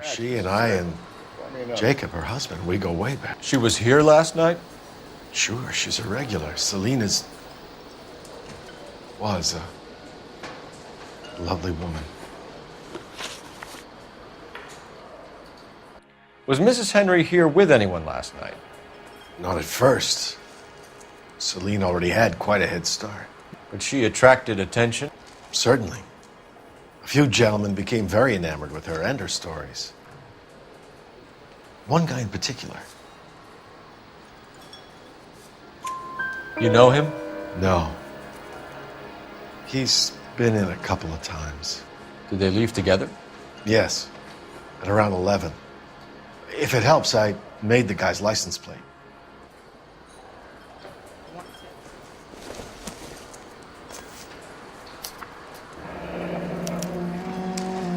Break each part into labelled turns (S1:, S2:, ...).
S1: She and I and Jacob, her husband, we go way back.
S2: She was here last night?
S1: Sure, she's a regular. Selena's was a lovely woman.
S2: Was Mrs. Henry here with anyone last night?
S1: Not at first. Selena already had quite a head start.
S2: But she attracted attention?
S1: Certainly. A few gentlemen became very enamored with her and her stories. One guy in particular.
S2: You know him?
S1: No. He's been in a couple of times.
S2: Did they leave together?
S1: Yes, at around 11. If it helps, I made the guy's license plate.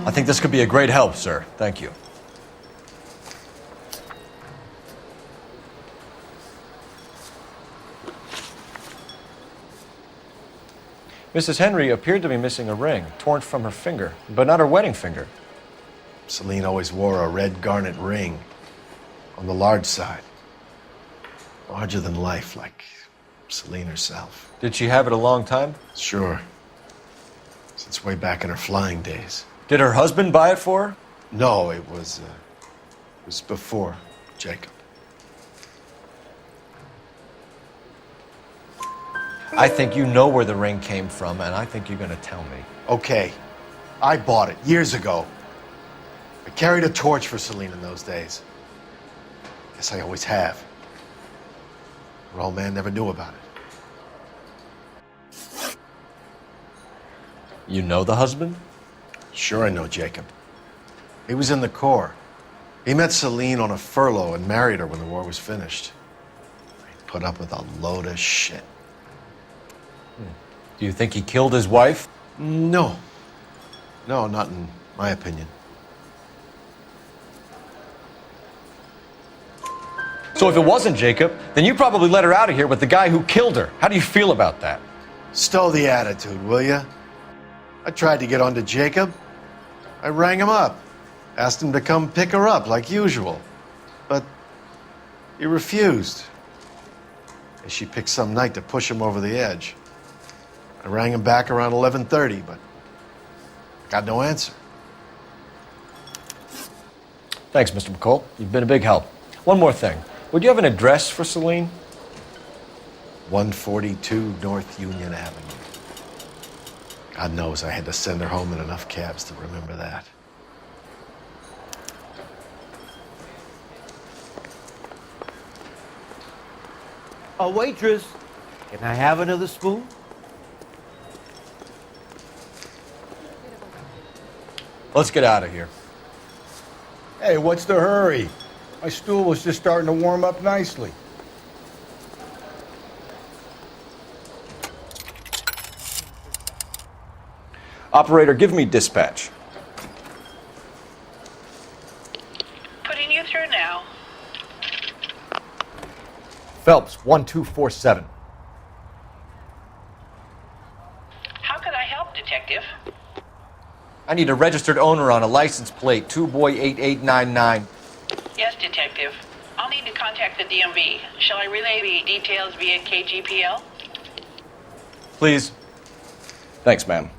S2: I think this could be a great help, sir. Thank you. Mrs. Henry appeared to be missing a ring, torn from her finger, but not her wedding finger.
S1: Selena always wore a red garnet ring on the large side. Larger than life, like Selena herself.Id
S2: she have it a long time?
S1: Sure. Since way back in her flying days.
S2: Did her husband buy it for her?
S1: No, it was before Jacob.
S2: I think you know where the ring came from, and I think you're gonna tell me.
S1: Okay, I bought it years ago. I carried a torch for Selena in those days. Guess I always have. Her old man never knew about it.
S2: You know the husband?
S1: Sure I know Jacob. He was in the Corps. He met Celine on a furlough and married her when the war was finished. He put up with a load of shit.
S2: Do you think he killed his wife?
S1: No. No, not in my opinion.
S2: So if it wasn't Jacob, then you probably let her out of here with the guy who killed her. How do you feel about that?
S1: Stow the attitude, will ya? I tried to get onto Jacob. I rang him up, asked him to come pick her up like usual. But he refused. And she picked some night to push him over the edge. I rang him back around 11:30, but got no answer.
S2: Thanks, Mr. McCall. You've been a big help. One more thing. Would you have an address for Celine?
S1: 142 North Union Avenue. God knows I had to send her home in enough cabs to remember that.
S3: A waitress, can I have another spoon?
S2: Let's get out of here.
S4: Hey, what's the hurry? My stool was just starting to warm up nicely.
S2: Operator, give me dispatch.
S5: Putting you through now.
S2: Phelps, 1247.
S5: How can I help, Detective?
S2: I need a registered owner on a license plate, 2boy8899.
S5: Yes, Detective. I'll need to contact the DMV. Shall I relay the details via KGPL?
S2: Please. Thanks, ma'am.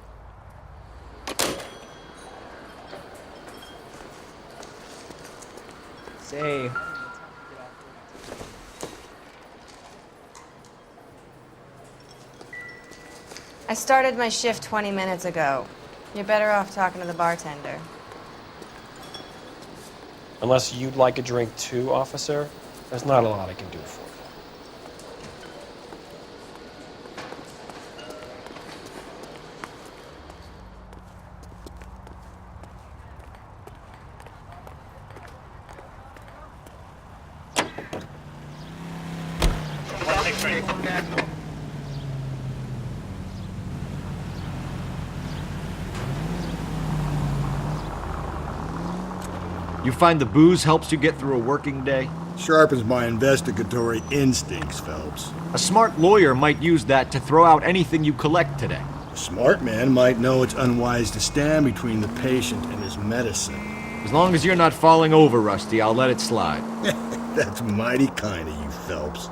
S6: Say.
S7: I started my shift 20 minutes ago. You're better off talking to the bartender.
S6: Unless you'd like a drink too, officer, there's not a lot I can do for you.
S2: You find the booze helps you get through a working day?
S4: Sharpens my investigatory instincts, Phelps.
S2: A smart lawyer might use that to throw out anything you collect today.
S4: A smart man might know it's unwise to stand between the patient and his medicine.
S2: As long as you're not falling over, Rusty, I'll let it slide.
S4: That's mighty kind of you, Phelps.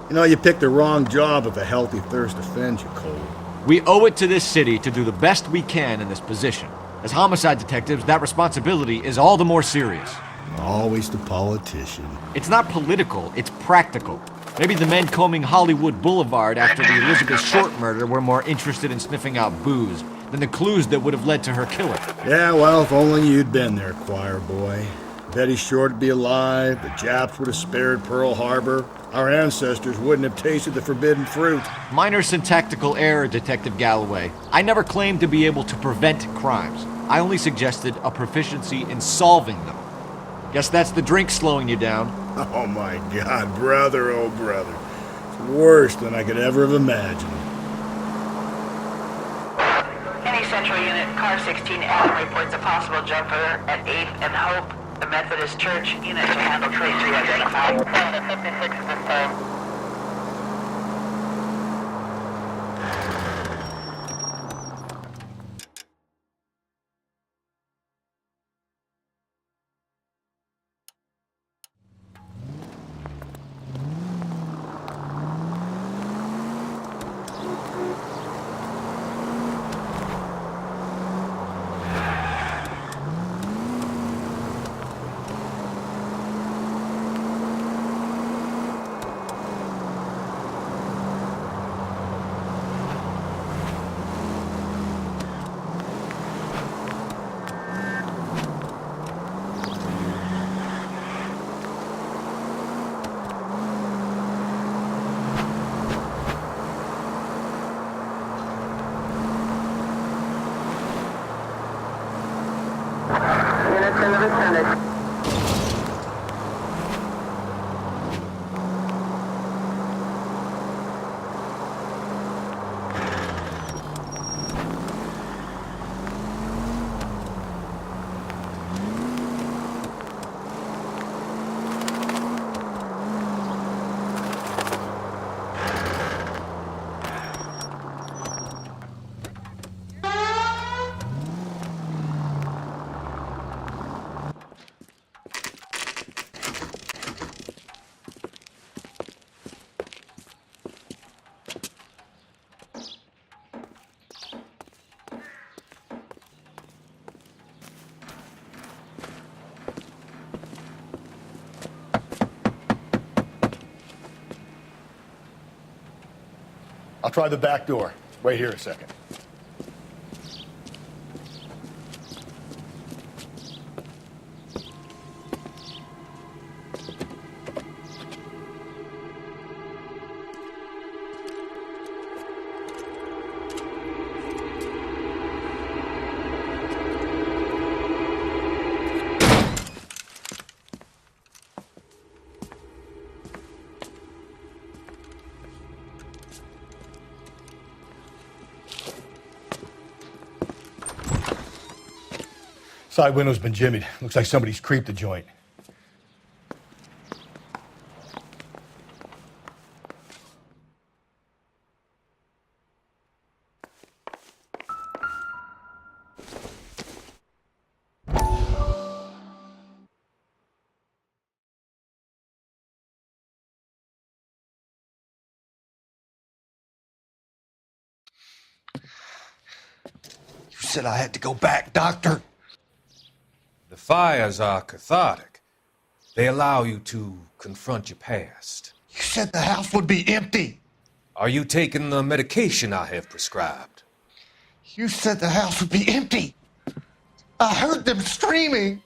S4: You know, you picked the wrong job if a healthy thirst offends you, Cole.
S2: We owe it to this city to do the best we can in this position. As homicide detectives, that responsibility is all the more serious.
S4: Always the politician.
S2: It's not political, it's practical. Maybe the men combing Hollywood Boulevard after the Elizabeth Short murder were more interested in sniffing out booze than the clues that would have led to her killing.
S4: Yeah, well, if only you'd been there, choir boy. Betty Short would be alive, the Japs would have spared Pearl Harbor, our ancestors wouldn't have tasted the forbidden fruit.
S2: Minor syntactical error, Detective Galloway. I never claimed to be able to prevent crimes. I only suggested a proficiency in solving them. Guess that's the drink slowing you down.
S4: Oh my God, brother, oh brother. It's worse than I could ever have imagined.
S5: Any Central Unit, Car 16 Adam reports a possible jumper at 8th and Hope. The Methodist Church unit to handle trace re-identified. 56 this time.
S4: I'll try the back door. Wait here a second. Side window's been jimmied. Looks like somebody's creeped the joint.
S1: You said I had to go back, Doctor.
S8: The fires are cathartic. They allow you to confront your past.
S1: You said the house would be empty.
S8: Are you taking the medication I have prescribed?
S1: You said the house would be empty. I heard them screaming.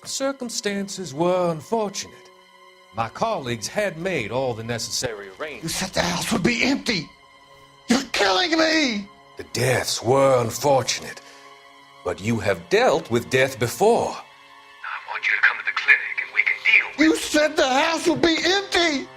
S8: Circumstances were unfortunate. My colleagues had made all the necessary
S1: You
S8: arrangements.
S1: said the house would be empty. You're killing me.
S8: The deaths were unfortunate, but you have dealt with death before. I want you to come to the clinic and we can deal with
S1: You said the house would be empty.